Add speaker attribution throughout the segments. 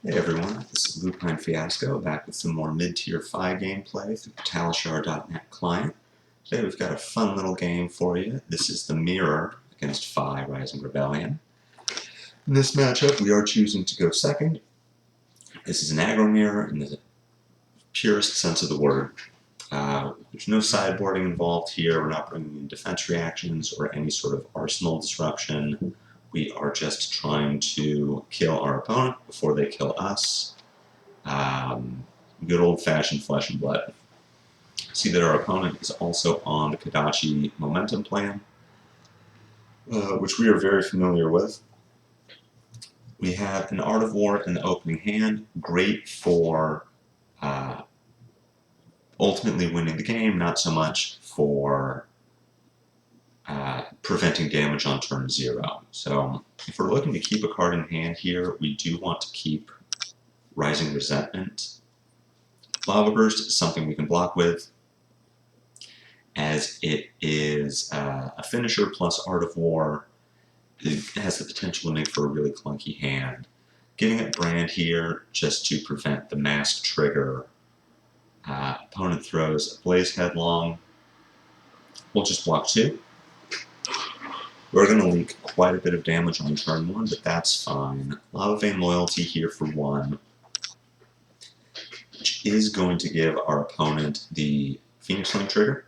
Speaker 1: Hey everyone, this is Lupine Fiasco back with some more mid-tier FaB gameplay through the Talishar.net client. Today we've got a fun little game for you. This is the Mirror against FaB Rising Rebellion. In this matchup we are choosing to go second. This is an aggro mirror in the purest sense of the word. There's no sideboarding involved here. We're not bringing in defense reactions or any sort of arsenal disruption. We are just trying to kill our opponent before they kill us. Good old-fashioned flesh and blood. See that our opponent is also on the Kodachi momentum plan, which we are very familiar with. We have an Art of War in the opening hand, great for ultimately winning the game, not so much for preventing damage on turn 0. So if we're looking to keep a card in hand here, we do want to keep Rising Resentment. Lava Burst is something we can block with, as it is a finisher plus Art of War. It has the potential to make for a really clunky hand. Giving it Brand here just to prevent the mask trigger. Opponent throws a Blaze Headlong. We'll just block 2. We're going to leak quite a bit of damage on turn 1, but that's fine. Lava Vein Loyalty here for 1, which is going to give our opponent the Phoenix Link trigger.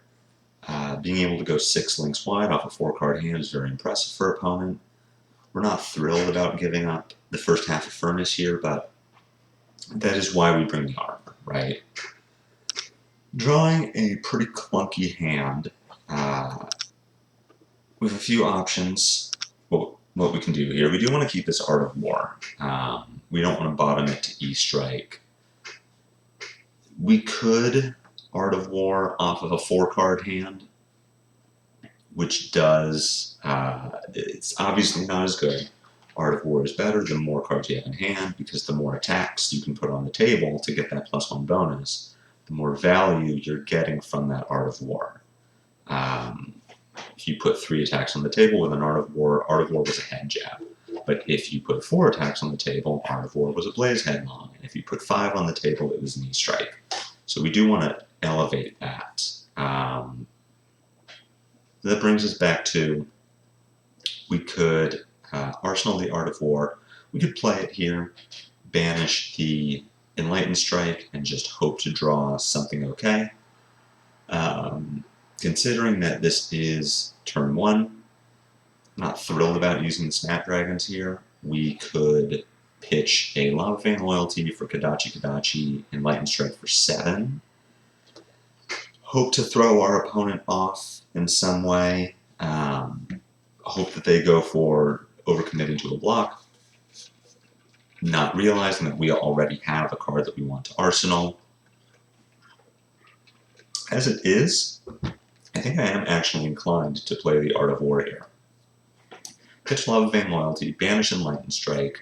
Speaker 1: Being able to go 6 links wide off a 4-card hand is very impressive for opponent. We're not thrilled about giving up the first half of Furnace here, but that is why we bring the armor, right? Drawing a pretty clunky hand with a few options. What we can do here, we do want to keep this Art of War. We don't want to bottom it to E-Strike. We could Art of War off of a 4-card hand, which does, it's obviously not as good. Art of War is better the more cards you have in hand, because the more attacks you can put on the table to get that +1 bonus, the more value you're getting from that Art of War. If you put 3 attacks on the table with an Art of War was a head jab. But if you put 4 attacks on the table, Art of War was a Blaze Headlong. And if you put 5 on the table, it was an E-Strike. So we do want to elevate that. That brings us back to, we could arsenal the Art of War. We could play it here, banish the Enlightened Strike, and just hope to draw something okay. Considering that this is turn 1, not thrilled about using the Snapdragons here, we could pitch a Lava Vein Loyalty for Kodachi, Enlightened Strike for 7. Hope to throw our opponent off in some way. Hope that they go for overcommitting to a block, not realizing that we already have a card that we want to arsenal. As it is, I think I am actually inclined to play the Art of War here. Pitch Lava Vein Loyalty, banish Enlightened Strike,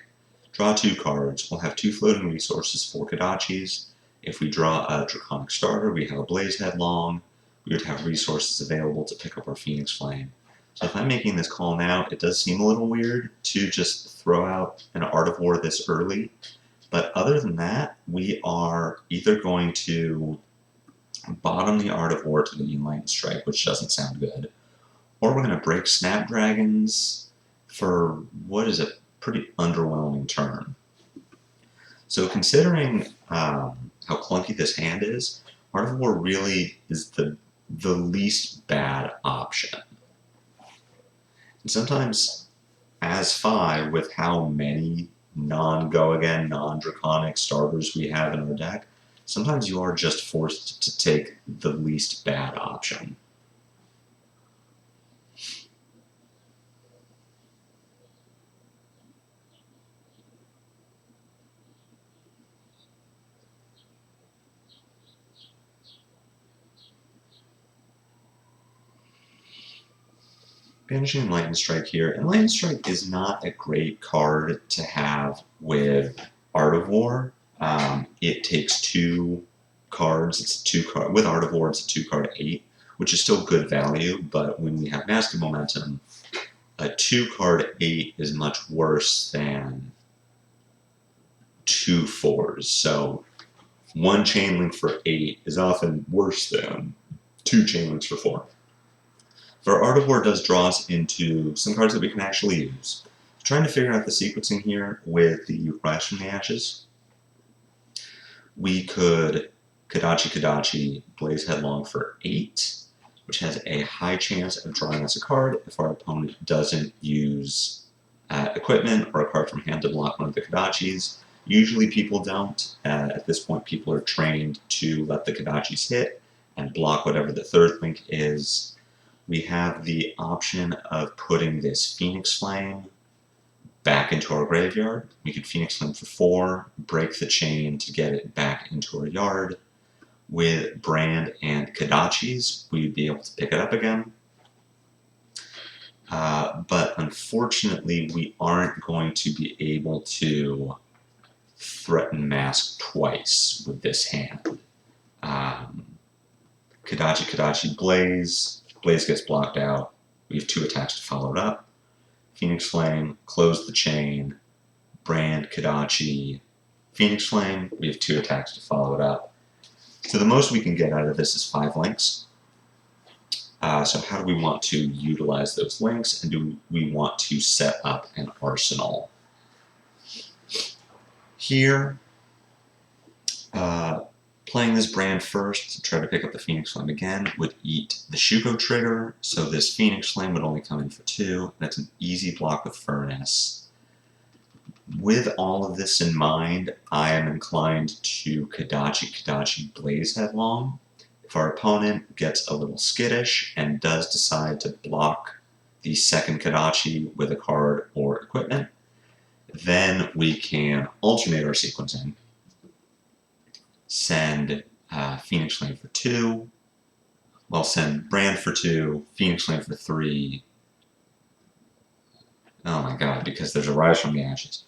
Speaker 1: draw 2 cards. We'll have 2 floating resources for Kodachis. If we draw a Draconic Starter, we have a Blaze Headlong. We would have resources available to pick up our Phoenix Flame. So if I'm making this call now, it does seem a little weird to just throw out an Art of War this early. But other than that, we are either going to bottom the Art of War to the Enlightened Strike, which doesn't sound good, or we're going to break Snapdragons for what is a pretty underwhelming turn. So considering how clunky this hand is, Art of War really is the least bad option. And sometimes, as FaB, with how many non-go-again, non-draconic starters we have in our deck, sometimes you are just forced to take the least bad option. Banishing Enlightened Strike here. Enlightened Strike is not a great card to have with Art of War. It takes 2 cards. It's a 2-card. With Art of War, it's a 2-card 8, which is still good value, but when we have Mask of Momentum, a 2-card 8 is much worse than 2 2 4s. So 1 chain link for 8 is often worse than 2 chain links for 4. Our Art of War does draw us into some cards that we can actually use. Trying to figure out the sequencing here with the Rise from the Ashes. We could Kadachi Blaze Headlong for 8, which has a high chance of drawing us a card if our opponent doesn't use equipment or a card from hand to block one of the Kadachis. Usually people don't. At this point, people are trained to let the Kadachis hit and block whatever the third link is. We have the option of putting this Phoenix Flame back into our graveyard. We could Phoenix Flame for 4, break the chain to get it back into our yard. With Brand and Kadachis, we'd be able to pick it up again. But unfortunately, we aren't going to be able to threaten Mask twice with this hand. Kadachi Blaze. Blaze gets blocked out. We have 2 attacks to follow it up. Phoenix Flame, close the chain. Brand, Kadachi, Phoenix Flame. We have 2 attacks to follow it up. So the most we can get out of this is 5 links. So how do we want to utilize those links, and do we want to set up an arsenal? Here, playing this Brand first to try to pick up the Phoenix Flame again would eat the Shuko trigger, so this Phoenix Flame would only come in for 2. That's an easy block with Furnace. With all of this in mind, I am inclined to Kadachi Blaze Headlong. If our opponent gets a little skittish and does decide to block the second Kadachi with a card or equipment, then we can alternate our sequencing. Send Phoenix Flame for 2. Well, send Brand for 2, Phoenix Flame for 3. Oh my god, because there's a Rise from the Ashes.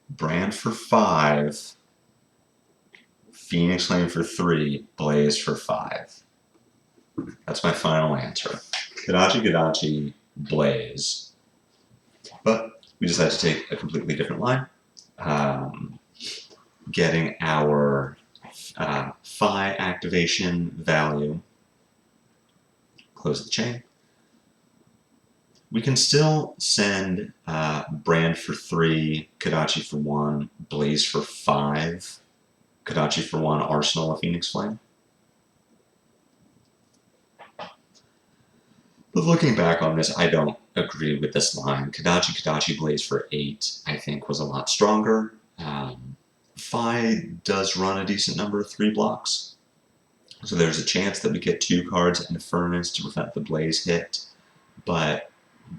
Speaker 1: Brand for 5, Phoenix Flame for 3, Blaze for 5. That's my final answer. Kadachi, Blaze. But we decided to take a completely different line. Getting our FaB activation value. Close the chain. We can still send Brand for 3, Kadachi for 1, Blaze for 5, Kadachi for 1, Arsenal of Phoenix Flame. But looking back on this, I don't agree with this line. Kadachi Blaze for 8, I think, was a lot stronger. FaB does run a decent number of 3 blocks, so there's a chance that we get 2 cards and a Furnace to prevent the Blaze hit, but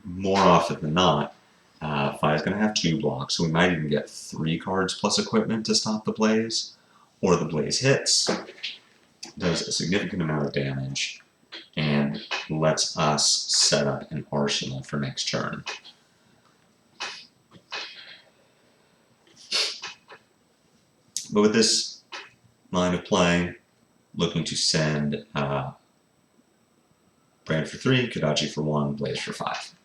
Speaker 1: more often than not, FaB is going to have 2 blocks, so we might even get 3 cards plus equipment to stop the Blaze, or the Blaze hits, does a significant amount of damage, and lets us set up an arsenal for next turn. But with this line of play, looking to send Brand for 3, Kadachi for 1, Blaze for 5.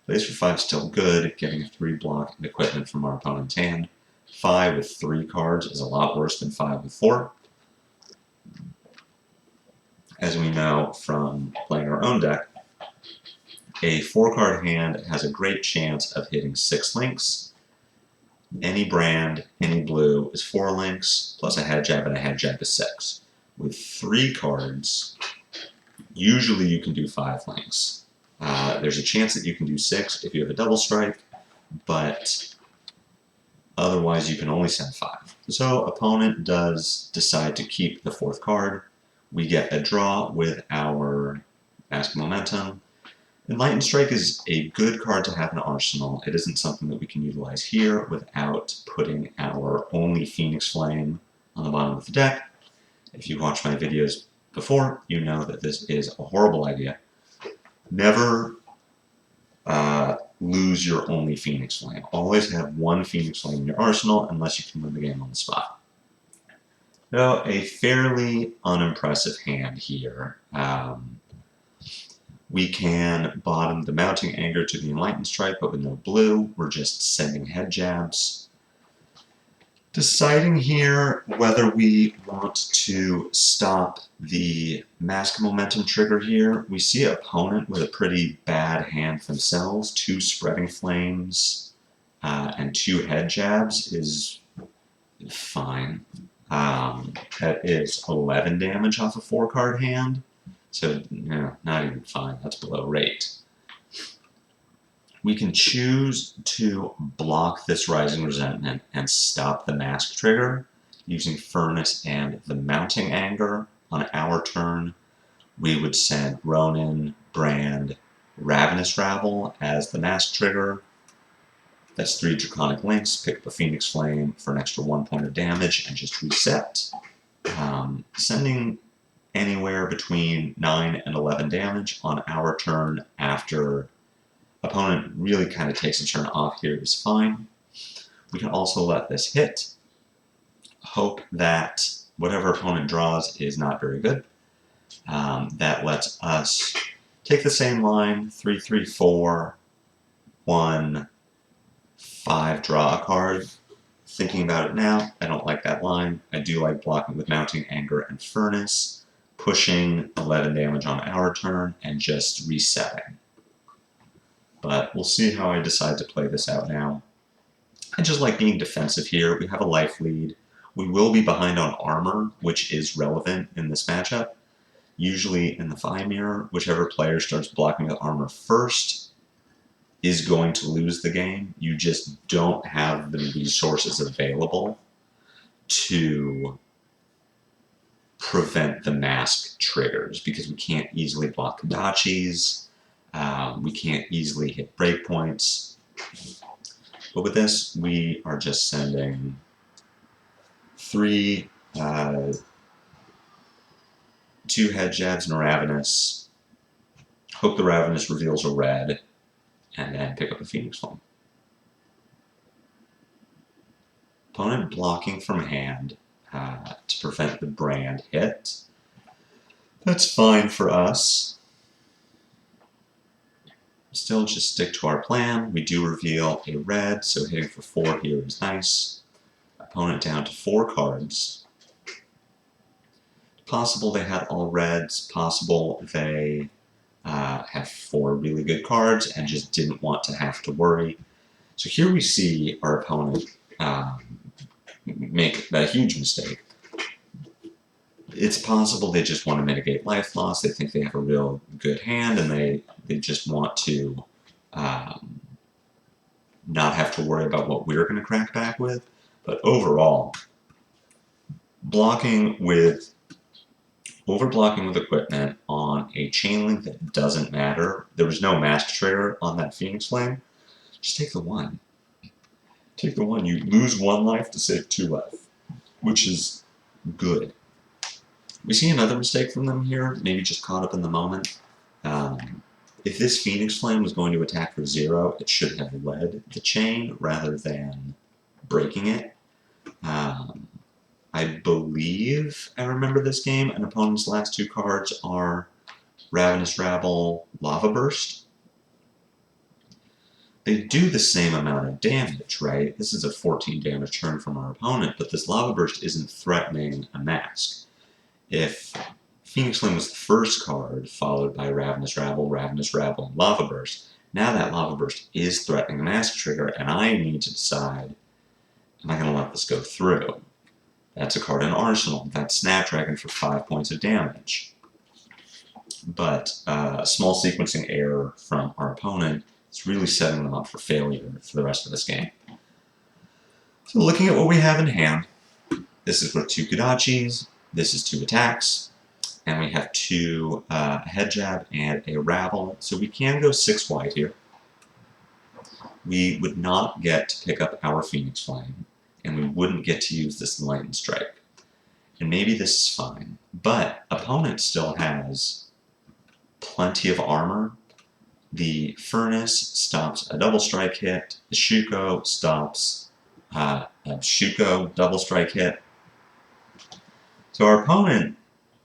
Speaker 1: Blaze for 5 is still good, getting a 3 block and equipment from our opponent's hand. FaB with 3 cards is a lot worse than FaB with 4. As we know from playing our own deck, a 4-card hand has a great chance of hitting 6 links. Any Brand, any blue is 4 links, plus a head jab, and a head jab is 6. With 3 cards, usually you can do 5 links. There's a chance that you can do 6 if you have a double strike, but otherwise you can only send 5. So opponent does decide to keep the 4th card. We get a draw with our Mask Momentum. Enlightened Strike is a good card to have in Arsenal. It isn't something that we can utilize here without putting our only Phoenix Flame on the bottom of the deck. If you've watched my videos before, you know that this is a horrible idea. Never lose your only Phoenix Flame. Always have 1 Phoenix Flame in your arsenal unless you can win the game on the spot. Now, a fairly unimpressive hand here. We can bottom the Mounting Anger to the Enlightened Strike, but with no blue. We're just sending head jabs. Deciding here whether we want to stop the Mask Momentum trigger here. We see an opponent with a pretty bad hand themselves. 2 Spreading Flames and 2 head jabs is fine. That is 11 damage off a 4-card hand. So, no, not even fine. That's below rate. We can choose to block this Rising Resentment and stop the Mask trigger using Furnace and the Mounting Anger. On our turn, we would send Ronin, Brand, Ravenous Rabble as the Mask trigger. That's 3 Draconic Links, pick up a Phoenix Flame for an extra 1 point of damage, and just reset. Sending anywhere between 9 and 11 damage on our turn after opponent really kind of takes a turn off here is fine. We can also let this hit. Hope that whatever opponent draws is not very good. That lets us take the same line, 3, 3, 4, 1, 5, draw a card. Thinking about it now, I don't like that line. I do like blocking with Mounting Anger and Furnace, pushing 11 damage on our turn, and just resetting. But we'll see how I decide to play this out now. I just like being defensive here. We have a life lead. We will be behind on armor, which is relevant in this matchup. Usually in the FaB mirror, whichever player starts blocking with armor first is going to lose the game. You just don't have the resources available to prevent the mask triggers because we can't easily block Kodachis. We can't easily hit breakpoints. But with this, we are just sending 3, 2 head jabs and a Ravenous. Hope the Ravenous reveals a red, and then pick up a Phoenix Flame. Opponent blocking from hand to prevent the Brand hit. That's fine for us. Still just stick to our plan. We do reveal a red, so hitting for 4 here is nice. Opponent down to 4 cards. Possible they had all reds, possible they have 4 really good cards and just didn't want to have to worry. So here we see our opponent make a huge mistake. It's possible they just want to mitigate life loss. They think they have a real good hand and they just want to not have to worry about what we're going to crack back with. But overall, overblocking with equipment on a chain link that doesn't matter. There was no mask trigger on that Phoenix Flame. Just take the 1. Take the 1. You lose 1 life to save 2 life, which is good. We see another mistake from them here, maybe just caught up in the moment. If this Phoenix Flame was going to attack for 0, it should have led the chain rather than breaking it. I believe I remember this game. An opponent's last 2 cards are Ravenous Rabble, Lava Burst. They do the same amount of damage, right? This is a 14 damage turn from our opponent, but this Lava Burst isn't threatening a mask. If Phoenix Flame was the first card, followed by Ravenous Rabble, and Lava Burst, now that Lava Burst is threatening the mask trigger, and I need to decide, am I going to let this go through? That's a card in Arsenal. That's Snapdragon for 5 points of damage. But a small sequencing error from our opponent is really setting them up for failure for the rest of this game. So looking at what we have in hand, this is with 2 Kodachis, this is 2 attacks, and we have 2 head jab and a rabble, so we can go 6 wide here. We would not get to pick up our Phoenix Flame, and we wouldn't get to use this Enlightened Strike. And maybe this is fine, but opponent still has plenty of armor. The Furnace stops a double strike hit, the Shuko stops a Shuko double strike hit. So our opponent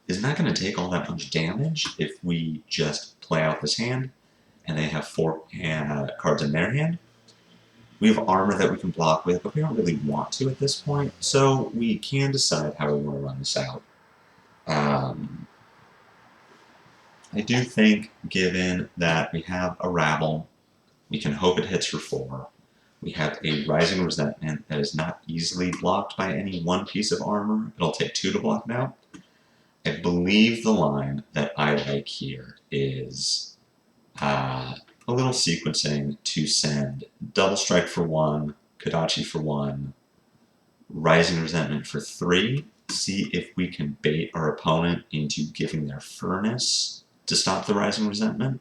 Speaker 1: is not going to take all that much damage if we just play out this hand, and they have 4 cards in their hand. We have armor that we can block with, but we don't really want to at this point, so we can decide how we want to run this out. I do think, given that we have a Rabble, we can hope it hits for 4. We have a Rising Resentment that is not easily blocked by any one piece of armor. It'll take 2 to block now. I believe the line that I like here is a little sequencing to send Double Strike for 1, Kodachi for 1, Rising Resentment for 3, see if we can bait our opponent into giving their Furnace to stop the Rising Resentment,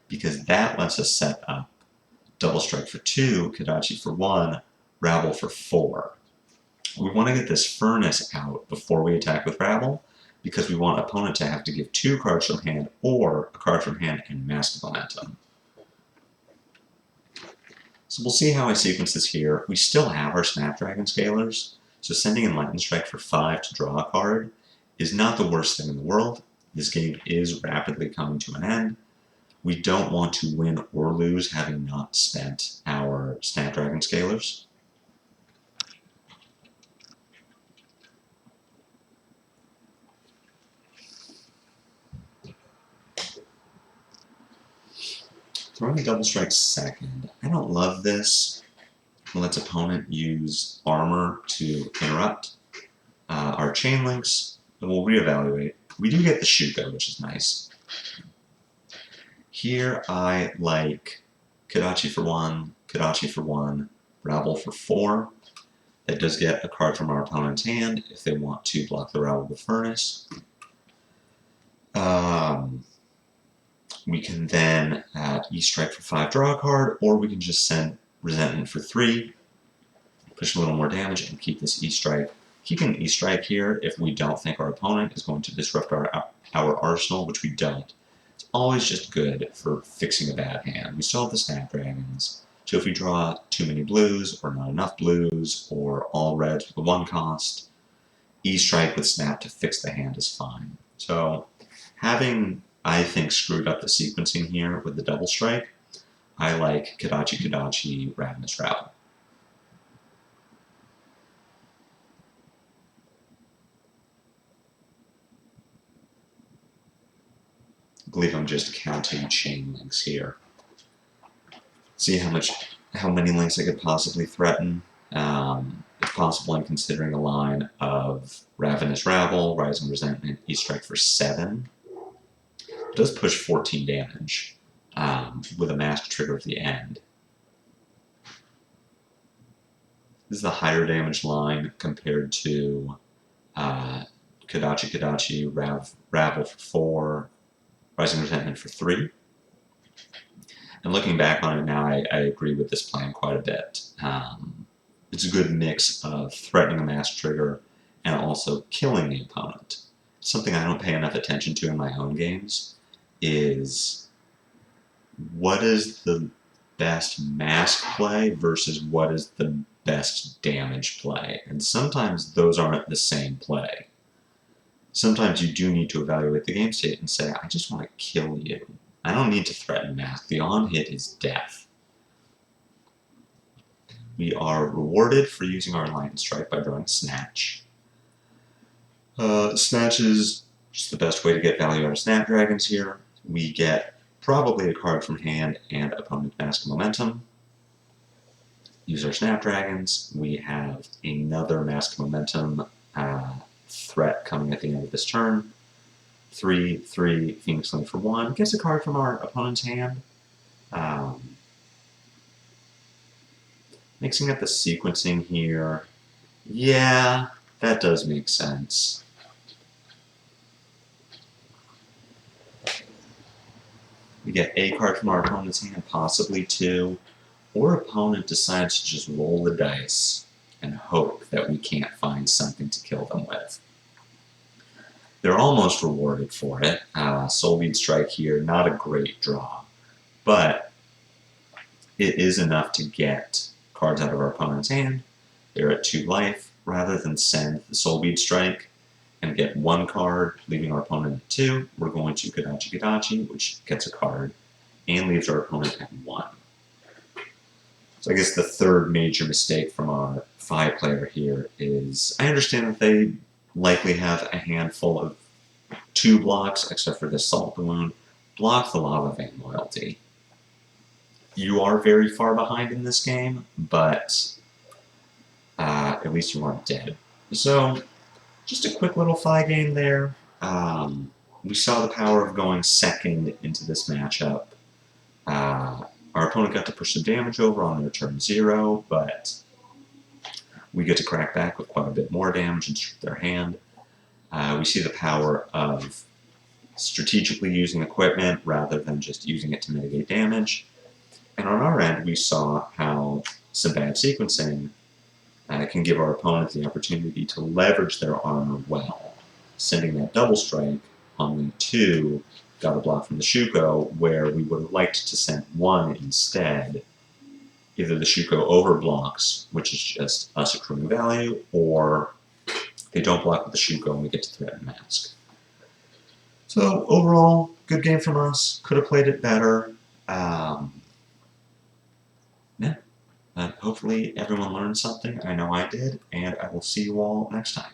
Speaker 1: because that lets us set up Double Strike for 2, Kodachi for 1, Rabble for 4. We want to get this Furnace out before we attack with Rabble, because we want opponent to have to give 2 cards from hand or a card from hand and Mask Momentum. So we'll see how I sequence this here. We still have our Snapdragon Scalers, so sending in Lightning Strike for 5 to draw a card is not the worst thing in the world. This game is rapidly coming to an end. We don't want to win or lose having not spent our Snapdragon Scalers. Throwing a Double Strike second. I don't love this. It lets opponent use armor to interrupt our chain links, and we'll reevaluate. We do get the Shuko, which is nice. Here I like Kodachi for 1, Kodachi for 1, Rabble for 4. That does get a card from our opponent's hand if they want to block the Rabble with Furnace. We can then E-Strike for 5, draw a card, or we can just send Resentment for 3, push a little more damage, and keep this E-Strike. Keeping E-Strike here, if we don't think our opponent is going to disrupt our arsenal, which we don't, it's always just good for fixing a bad hand. We still have the Snapdragons, so if we draw too many blues, or not enough blues, or all reds with a 1 cost, E-Strike with Snap to fix the hand is fine. So, having, I think, screwed up the sequencing here with the Double Strike, I like Kodachi Kodachi, Ravenous Rabble. I believe I'm just counting chain links here. See how many links I could possibly threaten. If possible, I'm considering a line of Ravenous Rabble, Rising Resentment, E-Strike for 7. It does push 14 damage with a mask trigger at the end. This is the higher damage line compared to Kodachi Kodachi, Rabble for 4, Rising Resentment for 3. And looking back on it now, I agree with this plan quite a bit. It's a good mix of threatening a mask trigger and also killing the opponent. Something I don't pay enough attention to in my own games is what is the best mask play versus what is the best damage play. And sometimes those aren't the same play. Sometimes you do need to evaluate the game state and say, I just want to kill you. I don't need to threaten mask. The on-hit is death. We are rewarded for using our Lightning Strike by drawing Snatch. Snatch is just the best way to get value out of Snapdragons here. We get probably a card from hand and opponent Mask Momentum. Use our Snapdragons. We have another Mask Momentum threat coming at the end of this turn. 3/3 Phoenix Link for 1. Gets a card from our opponent's hand. Mixing up the sequencing here. Yeah, that does make sense. We get a card from our opponent's hand, possibly 2. Or opponent decides to just roll the dice and hope that we can't find something to kill them with. They're almost rewarded for it. Soulbead Strike here, not a great draw, but it is enough to get cards out of our opponent's hand. They're at 2 life. Rather than send the Soulbead Strike and get 1 card, leaving our opponent at 2. We're going to Kodachi Kodachi, which gets a card, and leaves our opponent at 1. So I guess the third major mistake from our FaB player here is, I understand that they likely have a handful of 2 blocks, except for this Salt Balloon. Block the Lava Vein Loyalty. You are very far behind in this game, but at least you aren't dead. So, just a quick little FaB game there. We saw the power of going second into this matchup. Our opponent got to push some damage over on their turn 0, but we get to crack back with quite a bit more damage and strip their hand. We see the power of strategically using equipment rather than just using it to mitigate damage. And on our end, we saw how some bad sequencing can give our opponent the opportunity to leverage their armor well, sending that double strike on lane 2, got a block from the Shuko, where we would have liked to send 1 instead. Either the Shuko overblocks, which is just us accruing value, or they don't block with the Shuko and we get to threaten Mask. So overall, good game from us. Could have played it better. Yeah. Hopefully everyone learned something. I know I did, and I will see you all next time.